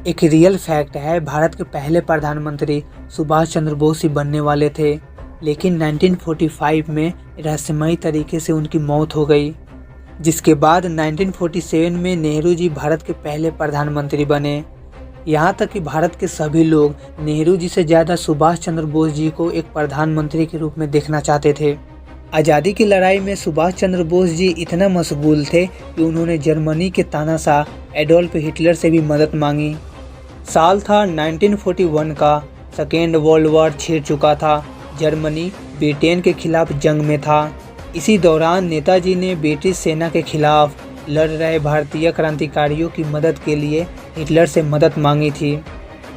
एक real fact है, भारत के पहले प्रधानमंत्री सुभाष चंद्र बोस ही बनने वाले थे, लेकिन 1945 में रहस्यमयी तरीके से उनकी मौत हो गई। जिसके बाद 1947 में नेहरू जी भारत के पहले प्रधानमंत्री बने। यहाँ तक कि भारत के सभी लोग नेहरू जी से ज़्यादा सुभाष चंद्र बोस जी को एक प्रधानमंत्री के रूप में देखना चाहते थे। आज़ादी की लड़ाई में सुभाष चंद्र बोस जी इतना मशगूल थे कि उन्होंने जर्मनी के तानाशाह एडोल्फ हिटलर से भी मदद मांगी। साल था 1941 का, सेकेंड वर्ल्ड वॉर छिड़ चुका था। जर्मनी ब्रिटेन के खिलाफ जंग में था। इसी दौरान नेताजी ने ब्रिटिश सेना के खिलाफ लड़ रहे भारतीय क्रांतिकारियों की मदद के लिए हिटलर से मदद मांगी थी।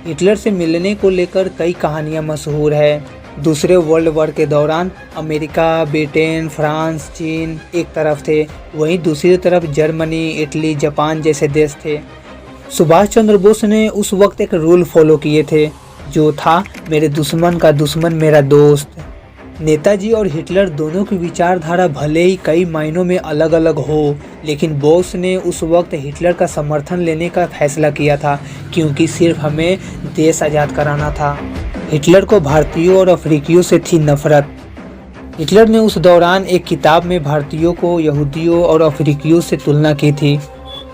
हिटलर से मिलने को लेकर कई कहानियां मशहूर है। दूसरे वर्ल्ड वॉर के दौरान अमेरिका, ब्रिटेन, फ्रांस, चीन एक तरफ थे, वहीं दूसरी तरफ जर्मनी, इटली, जापान जैसे देश थे। सुभाष चंद्र बोस ने उस वक्त एक रूल फॉलो किए थे, जो था मेरे दुश्मन का दुश्मन मेरा दोस्त। नेताजी और हिटलर दोनों की विचारधारा भले ही कई मायनों में अलग अलग हो, लेकिन बोस ने उस वक्त हिटलर का समर्थन लेने का फैसला किया था, क्योंकि सिर्फ हमें देश आज़ाद कराना था। हिटलर को भारतीयों और अफ्रीकियों से थी नफरत। हिटलर ने उस दौरान एक किताब में भारतीयों को यहूदियों और अफ्रीकियों से तुलना की थी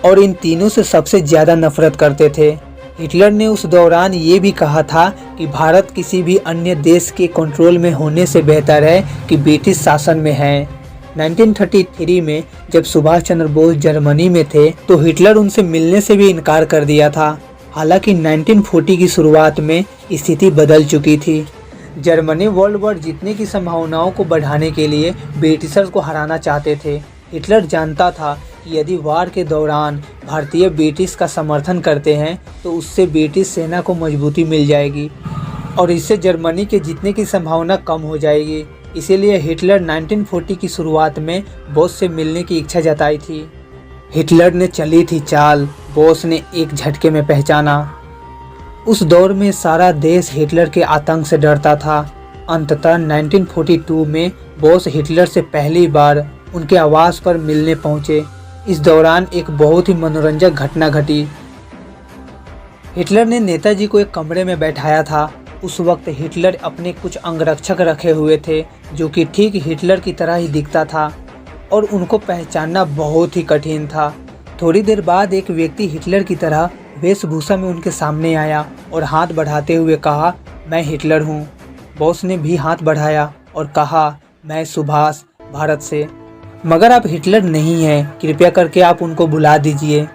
और इन तीनों से सबसे ज़्यादा नफरत करते थे। हिटलर ने उस दौरान ये भी कहा था कि भारत किसी भी अन्य देश के कंट्रोल में होने से बेहतर है कि ब्रिटिश शासन में है। 1933 में जब सुभाष चंद्र बोस जर्मनी में थे तो हिटलर उनसे मिलने से भी इनकार कर दिया था। हालांकि 1940 की शुरुआत में स्थिति बदल चुकी थी। जर्मनी वर्ल्ड वॉर जीतने की संभावनाओं को बढ़ाने के लिए ब्रिटिशर्स को हराना चाहते थे। हिटलर जानता था कि यदि वार के दौरान भारतीय ब्रिटिश का समर्थन करते हैं तो उससे ब्रिटिश सेना को मजबूती मिल जाएगी और इससे जर्मनी के जीतने की संभावना कम हो जाएगी। इसीलिए हिटलर 1940 की शुरुआत में बोस से मिलने की इच्छा जताई थी। हिटलर ने चली थी चाल, बोस ने एक झटके में पहचाना। उस दौर में सारा देश हिटलर के आतंक से डरता था। अंततः 1942 में बोस हिटलर से पहली बार उनके आवास पर मिलने पहुंचे। इस दौरान एक बहुत ही मनोरंजक घटना घटी। हिटलर ने नेताजी को एक कमरे में बैठाया था। उस वक्त हिटलर अपने कुछ अंगरक्षक रखे हुए थे, जो कि ठीक हिटलर की तरह ही दिखता था और उनको पहचानना बहुत ही कठिन था। थोड़ी देर बाद एक व्यक्ति हिटलर की तरह वेशभूषा में उनके सामने आया और हाथ बढ़ाते हुए कहा, मैं हिटलर हूँ। बॉस ने भी हाथ बढ़ाया और कहा, मैं सुभाष, भारत से। मगर आप हिटलर नहीं हैं, कृपया करके आप उनको बुला दीजिए।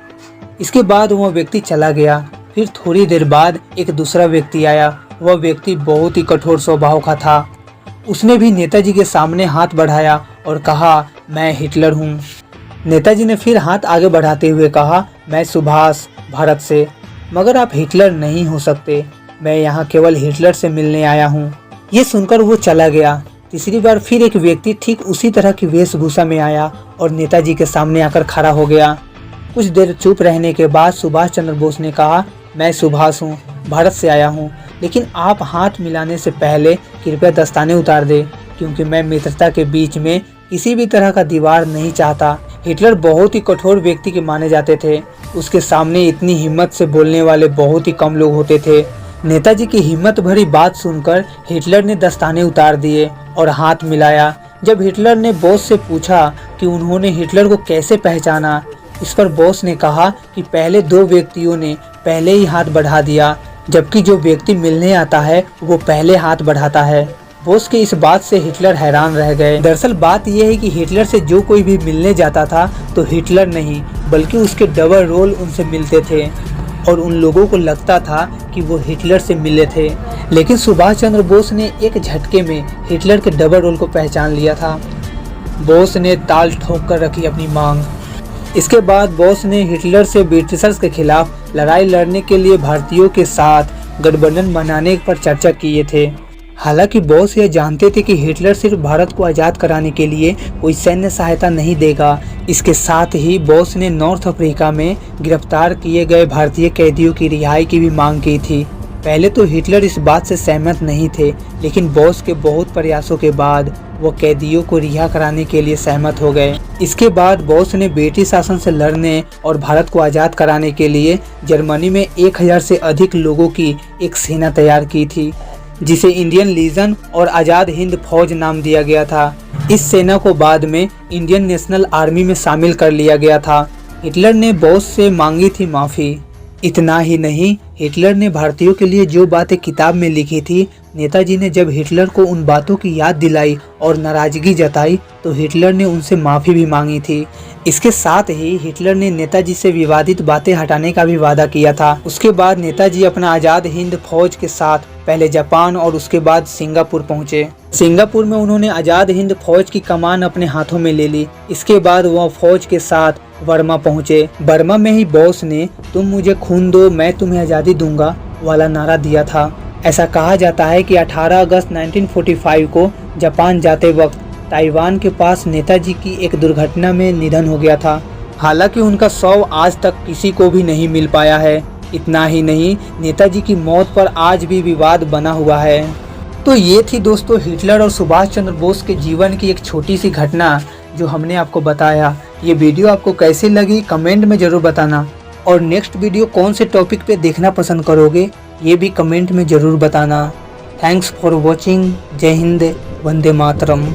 इसके बाद वह व्यक्ति चला गया। फिर थोड़ी देर बाद एक दूसरा व्यक्ति आया। वह व्यक्ति बहुत ही कठोर स्वभाव का था। उसने भी नेताजी के सामने हाथ बढ़ाया और कहा, मैं हिटलर हूँ। नेताजी ने फिर हाथ आगे बढ़ाते हुए कहा, मैं सुभाष, भारत से। मगर आप हिटलर नहीं हो सकते, मैं यहाँ केवल हिटलर से मिलने आया हूँ। ये सुनकर वो चला गया। तीसरी बार फिर एक व्यक्ति ठीक उसी तरह की वेशभूषा में आया और नेताजी के सामने आकर खड़ा हो गया। कुछ देर चुप रहने के बाद सुभाष चंद्र बोस ने कहा, मैं सुभाष हूँ, भारत से आया हूँ, लेकिन आप हाथ मिलाने से पहले कृपया दस्ताने उतार दे, क्योंकि मैं मित्रता के बीच में किसी भी तरह का दीवार नहीं चाहता। हिटलर बहुत ही कठोर व्यक्ति के माने जाते थे। उसके सामने इतनी हिम्मत से बोलने वाले बहुत ही कम लोग होते थे। नेताजी की हिम्मत भरी बात सुनकर हिटलर ने दस्ताने उतार दिए और हाथ मिलाया। जब हिटलर ने बॉस से पूछा कि उन्होंने हिटलर को कैसे पहचाना, इस पर बॉस ने कहा कि पहले दो व्यक्तियों ने पहले ही हाथ बढ़ा दिया, जबकि जो व्यक्ति मिलने आता है वो पहले हाथ बढ़ाता है। बॉस की इस बात से हिटलर हैरान रह गए। दरअसल बात यह है कि हिटलर से जो कोई भी मिलने जाता था तो हिटलर नहीं बल्कि उसके डबल रोल उनसे मिलते थे और उन लोगों को लगता था कि वो हिटलर से मिले थे। लेकिन सुभाष चंद्र बोस ने एक झटके में हिटलर के डबल रोल को पहचान लिया था। बोस ने ताल ठोक कर रखी अपनी मांग। इसके बाद बोस ने हिटलर से ब्रिटिशर्स के खिलाफ लड़ाई लड़ने के लिए भारतीयों के साथ गठबंधन बनाने पर चर्चा किए थे। हालांकि बोस यह जानते थे कि हिटलर सिर्फ भारत को आज़ाद कराने के लिए कोई सैन्य सहायता नहीं देगा। इसके साथ ही बोस ने नॉर्थ अफ्रीका में गिरफ्तार किए गए भारतीय कैदियों की रिहाई की भी मांग की थी। पहले तो हिटलर इस बात से सहमत नहीं थे, लेकिन बॉस के बहुत प्रयासों के बाद वो कैदियों को रिहा कराने के लिए सहमत हो गए। इसके बाद बॉस ने ब्रिटिश शासन से लड़ने और भारत को आज़ाद कराने के लिए जर्मनी में 1000 से अधिक लोगों की एक सेना तैयार की थी, जिसे इंडियन लीजन और आज़ाद हिंद फौज नाम दिया गया था। इस सेना को बाद में इंडियन नेशनल आर्मी में शामिल कर लिया गया था। हिटलर ने बॉस से मांगी थी माफ़ी। इतना ही नहीं, हिटलर ने भारतीयों के लिए जो बातें किताब में लिखी थी, नेताजी ने जब हिटलर को उन बातों की याद दिलाई और नाराजगी जताई तो हिटलर ने उनसे माफ़ी भी मांगी थी। इसके साथ ही हिटलर ने नेताजी से विवादित बातें हटाने का भी वादा किया था। उसके बाद नेताजी अपना आज़ाद हिंद फौज के साथ पहले जापान और उसके बाद सिंगापुर पहुंचे। सिंगापुर में उन्होंने आज़ाद हिंद फौज की कमान अपने हाथों में ले ली। इसके बाद वह फौज के साथ बर्मा पहुंचे। बर्मा में ही बॉस ने तुम मुझे खून दो मैं तुम्हें आज़ादी दूंगा वाला नारा दिया था। ऐसा कहा जाता है कि 18 अगस्त 1945 को जापान जाते वक्त ताइवान के पास नेताजी की एक दुर्घटना में निधन हो गया था। हालांकि उनका शव आज तक किसी को भी नहीं मिल पाया है। इतना ही नहीं, नेताजी की मौत पर आज भी विवाद बना हुआ है। तो ये थी दोस्तों हिटलर और सुभाष चंद्र बोस के जीवन की एक छोटी सी घटना जो हमने आपको बताया। ये वीडियो आपको कैसी लगी कमेंट में ज़रूर बताना, और नेक्स्ट वीडियो कौन से टॉपिक पे देखना पसंद करोगे ये भी कमेंट में ज़रूर बताना। Thanks for watching. जय हिंद, वंदे मातरम।